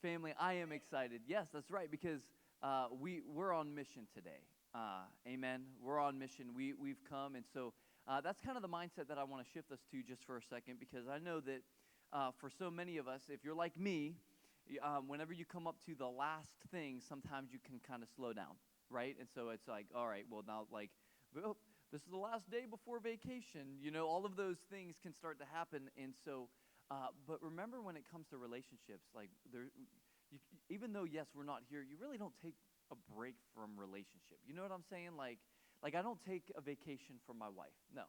Family, I am excited. Yes, that's right, because we're on mission today. Amen. We're on mission. We've come, and so that's kind of the mindset that I want to shift us to just for a second, because I know that for so many of us, if you're like me, whenever you come up to the last thing, sometimes you can kind of slow down, right? And so it's like, all right, well now, like, well, this is the last day before vacation. All of those things can start to happen, and so. But remember, when it comes to relationships, like even though yes, we're not here, you really don't take a break from relationship. You know what I'm saying? Like I don't take a vacation from my wife. No.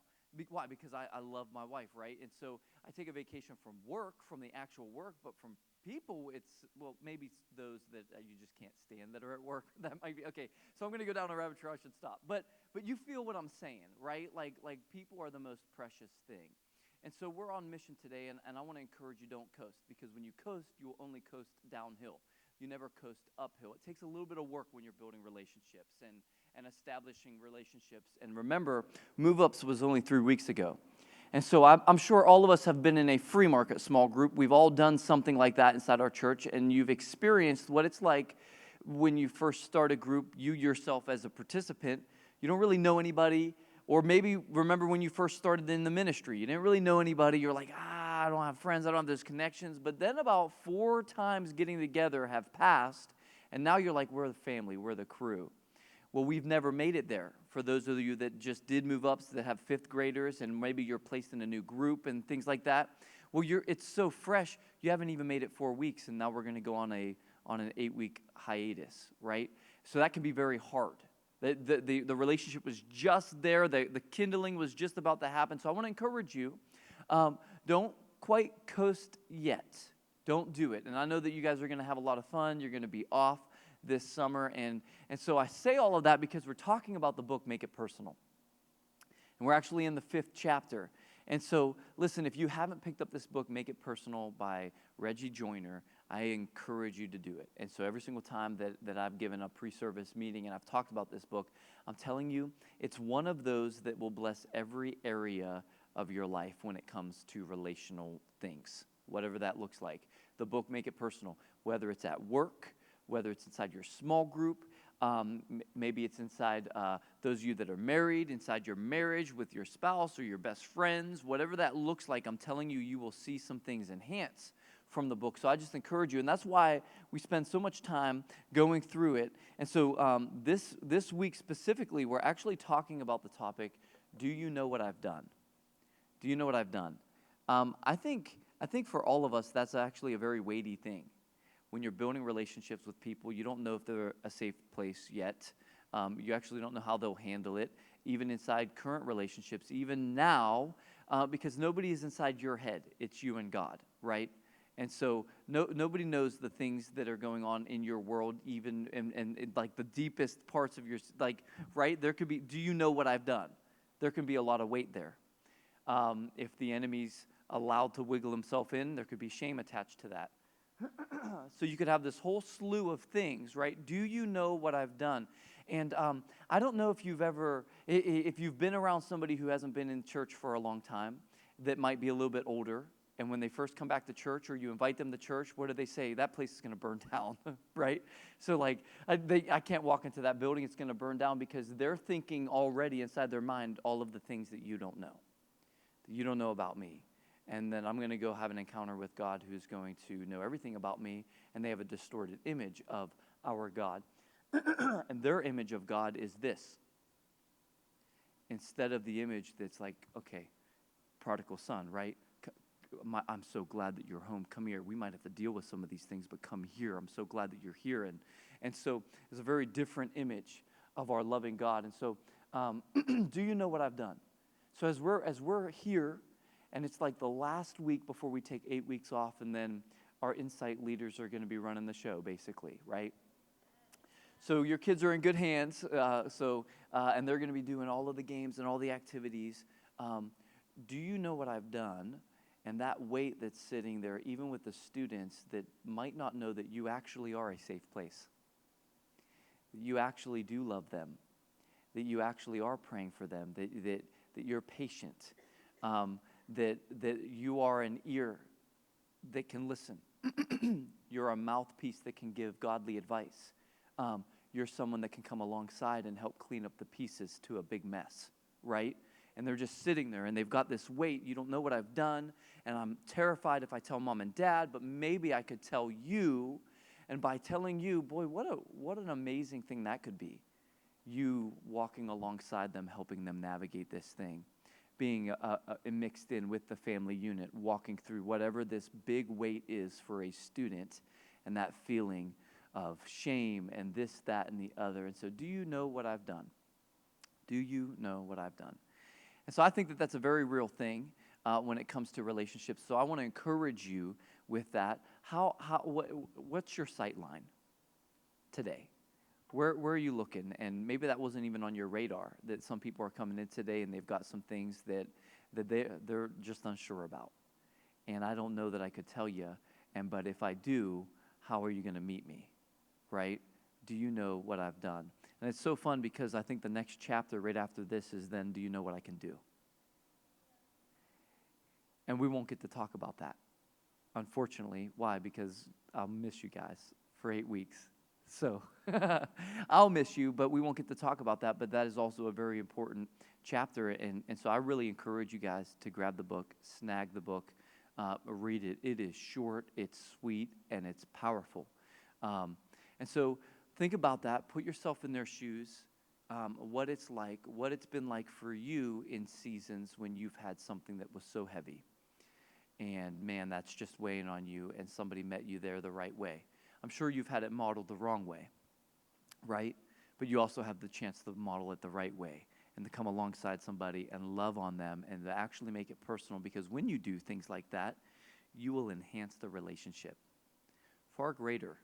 Why? Because I love my wife, right? And so I take a vacation from work, from the actual work, but from people, well, maybe it's those that you just can't stand that are at work. That might be okay. So I'm going to go down a rabbit trail. I should stop. But you feel what I'm saying, right? Like people are the most precious thing. And so we're on mission today, and I want to encourage you, don't coast, because when you coast, you will only coast downhill. You never coast uphill. It takes a little bit of work when you're building relationships and establishing relationships. And remember, Move Ups was only 3 weeks ago. And so I'm sure all of us have been in a free market small group. We've all done something like that inside our church, and you've experienced what it's like when you first start a group, you yourself as a participant. You don't really know anybody. Or maybe remember when you first started in the ministry, you didn't really know anybody. You're like, I don't have friends, I don't have those connections. But then about 4 times getting together have passed, and now you're like, we're the family, we're the crew. Well, we've never made it there. For those of you that just did move up, that have 5th graders, and maybe you're placed in a new group and things like that. Well, it's so fresh, you haven't even made it 4 weeks, and now we're going to go on an 8-week hiatus, right? So that can be very hard. The relationship was just there. The kindling was just about to happen. So I want to encourage you, don't quite coast yet. Don't do it. And I know that you guys are going to have a lot of fun. You're going to be off this summer. And so I say all of that because we're talking about the book, Make It Personal. And we're actually in the 5th chapter. And so, listen, if you haven't picked up this book, Make It Personal by Reggie Joiner, I encourage you to do it. And so every single time that I've given a pre-service meeting and I've talked about this book, I'm telling you, it's one of those that will bless every area of your life when it comes to relational things, whatever that looks like. The book, Make It Personal, whether it's at work, whether it's inside your small group, maybe it's inside those of you that are married, inside your marriage with your spouse or your best friends, whatever that looks like, I'm telling you, you will see some things enhance from the book. So I just encourage you, and that's why we spend so much time going through it. And so this week specifically, we're actually talking about the topic, do you know what I've done? Do you know what I've done? I think for all of us, that's actually a very weighty thing. When you're building relationships with people, you don't know if they're a safe place yet. You actually don't know how they'll handle it, even inside current relationships, even now, because nobody is inside your head. It's you and God, right? And so nobody knows the things that are going on in your world, even in like the deepest parts of your, like, right? There could be, do you know what I've done? There can be a lot of weight there. If the enemy's allowed to wiggle himself in, there could be shame attached to that. So you could have this whole slew of things, right? Do you know what I've done? And I don't know if if you've been around somebody who hasn't been in church for a long time, that might be a little bit older, and when they first come back to church or you invite them to church, what do they say? That place is going to burn down, right? So like, I can't walk into that building, it's going to burn down, because they're thinking already inside their mind all of the things that you don't know about me. And then I'm going to go have an encounter with God who's going to know everything about me, and they have a distorted image of our God. And their image of God is this. Instead of the image that's like, okay, prodigal son, right? I'm so glad that you're home. Come here. We might have to deal with some of these things, but come here. I'm so glad that you're here. And so it's a very different image of our loving God. And so do you know what I've done? So as we're here, and it's like the last week before we take 8 weeks off, and then our insight leaders are going to be running the show, basically, right? So your kids are in good hands, and they're going to be doing all of the games and all the activities. Do you know what I've done? And that weight that's sitting there, even with the students that might not know that you actually are a safe place, that you actually do love them, that you actually are praying for them, that you're patient, that you are an ear that can listen. You're a mouthpiece that can give godly advice. You're someone that can come alongside and help clean up the pieces to a big mess, right? And they're just sitting there, and they've got this weight. You don't know what I've done, and I'm terrified if I tell mom and dad, but maybe I could tell you. And by telling you, boy, what an amazing thing that could be. You walking alongside them, helping them navigate this thing, being mixed in with the family unit, walking through whatever this big weight is for a student, and that feeling of shame and this, that, and the other. And so, do you know what I've done? Do you know what I've done? And so I think that that's a very real thing when it comes to relationships. So I want to encourage you with that. What's your sight line today? Where are you looking? And maybe that wasn't even on your radar, that some people are coming in today and they've got some things that they're just unsure about. And I don't know that I could tell you. But if I do, how are you going to meet me? Right? Do you know what I've done? And it's so fun because I think the next chapter right after this is then, do you know what I can do? And we won't get to talk about that, unfortunately. Why? Because I'll miss you guys for 8 weeks. So I'll miss you, but we won't get to talk about that. But that is also a very important chapter. And so I really encourage you guys to grab the book, snag the book, read it. It is short, it's sweet, and it's powerful. And so think about that. Put yourself in their shoes, what it's like, what it's been like for you in seasons when you've had something that was so heavy. And man, that's just weighing on you, and somebody met you there the right way. I'm sure you've had it modeled the wrong way, right? But you also have the chance to model it the right way and to come alongside somebody and love on them and to actually make it personal, because when you do things like that, you will enhance the relationship far greater